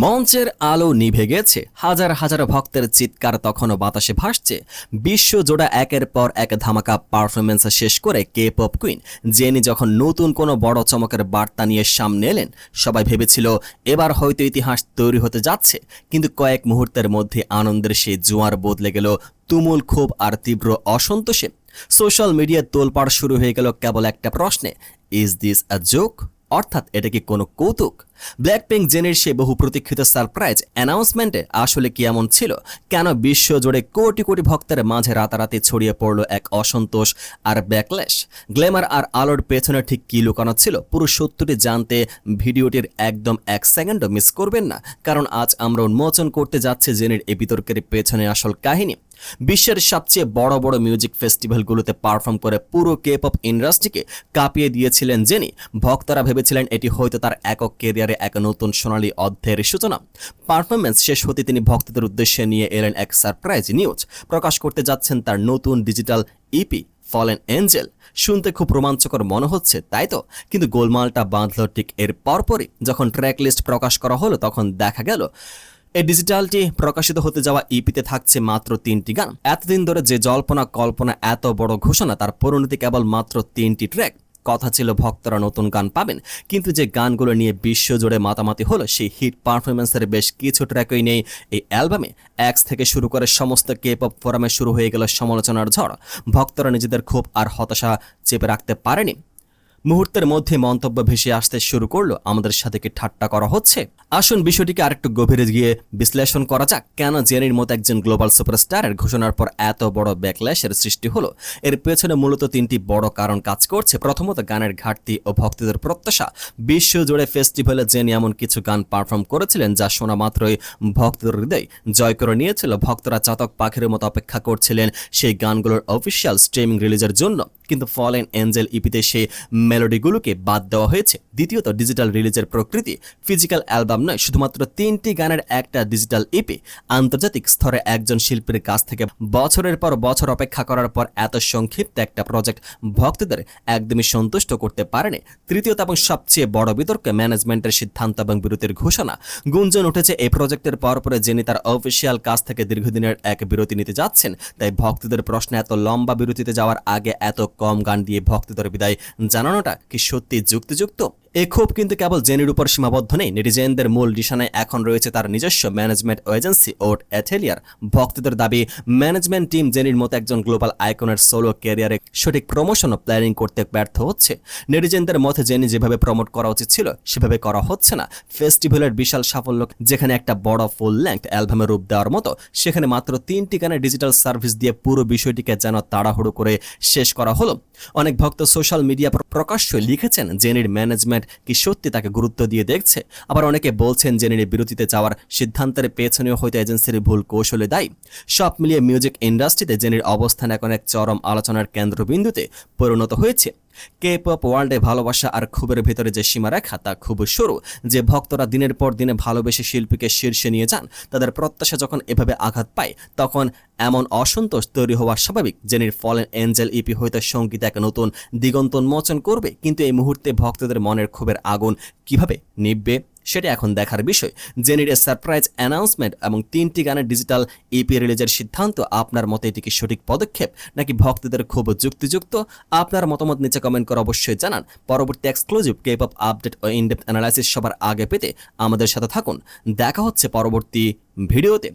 মঞ্চের আলো নিভে গেছে, হাজার হাজার ভক্তের চিৎকার তখনও বাতাসে ভাসছে। বিশ্বজোড়া একের পর এক ধামাকা পারফরমেন্স শেষ করে কে পপ কুইন জেনি যখন নতুন কোনো বড় চমকের বার্তা নিয়ে সামনে এলেন, সবাই ভেবেছিল এবার হয়তো ইতিহাস তৈরি হতে যাচ্ছে। কিন্তু কয়েক মুহূর্তের মধ্যে আনন্দের সেই জোয়ার বদলে গেল তুমুল ক্ষোভ আর তীব্র অসন্তোষে। সোশ্যাল মিডিয়ায় তোলপাড় শুরু হয়ে গেল কেবল একটা প্রশ্নে, ইজ দিস আ জোক? অর্থাৎ এটা কি কোনো কৌতুক? ব্ল্যাকপিঙ্ক জেনের সে বহু প্রতীক্ষিত সারপ্রাইজ অ্যানাউন্সমেন্টে আসলে কি এমন ছিল? কেন বিশ্বজুড়ে কোটি কোটি ভক্তের মাঝে রাতারাতি ছড়িয়ে পড়ল এক অসন্তোষ আর ব্যাকল্যাশ? গ্ল্যামার আর আলোর পেছনে ঠিক কী লুকানো ছিল? পুরো সত্যটি জানতে ভিডিওটির একদম 1 সেকেন্ডও মিস করবেন না, কারণ আজ আমরা উন্মোচন করতে যাচ্ছি জেনের এই বিতর্কের পেছনে আসল কাহিনী। বিশ্বের সবচেয়ে বড় বড় মিউজিক ফেস্টিভ্যালগুলোতে পারফর্ম করে পুরো কে পপ ইন্ডাস্ট্রিকে কাঁপিয়ে দিয়েছিলেন জেনি। ভক্তরা ভেবেছিলেন এটি হয়তো তার একক ক্যারিয়ারে এক নতুন সোনালী অধ্যায়ের সূচনা। পারফরমেন্স শেষ হতে তিনি ভক্তদের উদ্দেশ্যে নিয়ে এলেন এক সারপ্রাইজ নিউজ। প্রকাশ করতে যাচ্ছেন তার নতুন ডিজিটাল ইপি ফলেন এঞ্জেল। শুনতে খুব রোমাঞ্চকর মনে হচ্ছে, তাই তো? কিন্তু গোলমালটা বাঁধল ঠিক এর পরপরই। যখন ট্র্যাক লিস্ট প্রকাশ করা হলো, তখন দেখা গেল এই ডিজিটালটি প্রকাশিত হতে যাওয়া ইপিতে থাকছে মাত্র 3টি গান। এতদিন ধরে যে জল্পনা কল্পনা, এত বড় ঘোষণা, তার পরিণতি কেবল মাত্র 3টি ট্র্যাক। কথা ছিল ভক্তরা নতুন গান পাবেন, কিন্তু যে গানগুলো নিয়ে বিশ্বজুড়ে মাতামাতি হলো, সেই হিট পারফরমেন্সের বেশ কিছু ট্র্যাকই নেই এই অ্যালবামে। এক্স থেকে শুরু করে সমস্ত কে পপ ফোরামে শুরু হয়ে গেল সমালোচনার ঝড়। ভক্তরা নিজেদের ক্ষোভ আর হতাশা চেপে রাখতে পারেনি। মুহূর্তের মধ্যে মন্তব্য ভেসে আসতে শুরু করলো, আমাদের সাথে কি ঠাট্টা করা হচ্ছে? আসুন বিষয়টিকে আরেকটু গভীরে গিয়ে বিশ্লেষণ করা যাক। কেন জেনির মতো একজন গ্লোবাল সুপারস্টারের ঘোষণার পর এত বড় ব্যাকল্যাশের সৃষ্টি হলো? এর পেছনে মূলত 3টি বড় কারণ কাজ করছে। প্রথমত, গানের ঘাটতি ও ভক্তদের প্রত্যাশা। বিশ্বজুড়ে ফেস্টিভ্যালে জেনি এমন কিছু গান পারফর্ম করেছিলেন যা শোনা মাত্রই ভক্তদের হৃদয় জয় করে নিয়েছিল। ভক্তরা চাতক পাখির মতো অপেক্ষা করছিলেন সেই গানগুলোর অফিসিয়াল স্ট্রিমিং রিলিজের জন্য, কিন্তু ফলেন এঞ্জেল ইপিতে সেই মেলোডিগুলোকে বাদ দেওয়া হয়েছে। দ্বিতীয়ত, ডিজিটাল রিলিজের প্রকৃতি। ফিজিক্যাল অ্যালবাম নয়, শুধুমাত্র 3টি গানের একটা ডিজিটাল ইপি। আন্তর্জাতিক স্তরে একজন শিল্পীর কাছ থেকে বছরের পর বছর অপেক্ষা করার পর এত সংক্ষিপ্ত একটা প্রজেক্ট ভক্তদের একদমই সন্তুষ্ট করতে পারেনি। তৃতীয়ত এবং সবচেয়ে বড় বিতর্ক, ম্যানেজমেন্টের সিদ্ধান্ত এবং বিরতির ঘোষণা। গুঞ্জন উঠেছে এই প্রজেক্টের পরে জেনি তার অফিসিয়াল কাজ থেকে দীর্ঘদিনের এক বিরতি নিতে যাচ্ছেন। তাই ভক্তদের প্রশ্ন, এত লম্বা বিরতিতে যাওয়ার আগে এত কম গান দিয়ে ভক্তদের বিদায় জানানোটা কি সত্যি যুক্তিযুক্ত? এই ক্ষোভ কিন্তু কেবল জেনির উপর সীমাবদ্ধ নেই। নেটিজেনদের মূল নিশানায় এখন রয়েছে তার নিজস্ব ম্যানেজমেন্ট এজেন্সি ওট অ্যাটেলিয়ার। ভক্তদের দাবি, ম্যানেজমেন্ট টিম জেনির মতো একজন গ্লোবাল আইকনের সোলো ক্যারিয়ারে সঠিক প্রমোশন ও প্ল্যানিং করতে ব্যর্থ হচ্ছে। নেটিজেনদের মতে জেনি যেভাবে প্রমোট করা উচিত ছিল সেভাবে করা হচ্ছে না। ফেস্টিভ্যালের বিশাল সাফল্য, যেখানে একটা বড় ফুল লেংথ অ্যালবামের রূপ দেওয়ার মতো, সেখানে মাত্র 3টি গানের ডিজিটাল সার্ভিস দিয়ে পুরো বিষয়টিকে যেন তাড়াহুড়ো করে শেষ করা হলো। অনেক ভক্ত সোশ্যাল মিডিয়া প্রকাশ্যে লিখেছেন জেনির ম্যানেজমেন্ট কি সত্যি তাকে গুরুত্ব দিয়ে দেখছে। আবার অনেকে বলছেন জেনির বিরতিতে যাওয়ার সিদ্ধান্তের পেছনেও হয়তো এজেন্সির ভুল কৌশলে দায়ী। সব মিলিয়ে মিউজিক ইন্ডাস্ট্রিতে জেনির অবস্থান এখন এক চরম আলোচনার কেন্দ্রবিন্দুতে পরিণত হয়েছে। কে পপ ওয়ার্ল্ডে ভালোবাসা আর ক্ষোভের ভেতরে যে সীমারেখা, তা খুব সরু। যে ভক্তরা দিনের পর দিনে ভালোবেসে শিল্পীকে শীর্ষে নিয়ে যান, তাদের প্রত্যাশা যখন এভাবে আঘাত পায়, তখন এমন অসন্তোষ তৈরি হওয়া স্বাভাবিক। জেনির ফলেন এঞ্জেল ইপি হয়তো সঙ্গীত এক নতুন দিগন্ত উন্মোচন করবে, কিন্তু এই মুহূর্তে ভক্তদের মনের ক্ষোভের আগুন কিভাবে নিভবে সেটা এখন দেখার বিষয়। জেনির সারপ্রাইজ অ্যানাউন্সমেন্ট এবং 3টি গানের ডিজিটাল ইপি রিলিজের সিদ্ধান্ত, আপনার মতে এটি কি সঠিক পদক্ষেপ নাকি ভক্তদের খুব যুক্তিযুক্ত? আপনার মতামত নিচে কমেন্ট করে অবশ্যই জানান। পরবর্তী এক্সক্লুসিভ কে পপ আপডেট ও ইনডেপথ অ্যানালাইসিস সবার আগে পেতে আমাদের সাথে থাকুন। দেখা হচ্ছে পরবর্তী ভিডিওতে।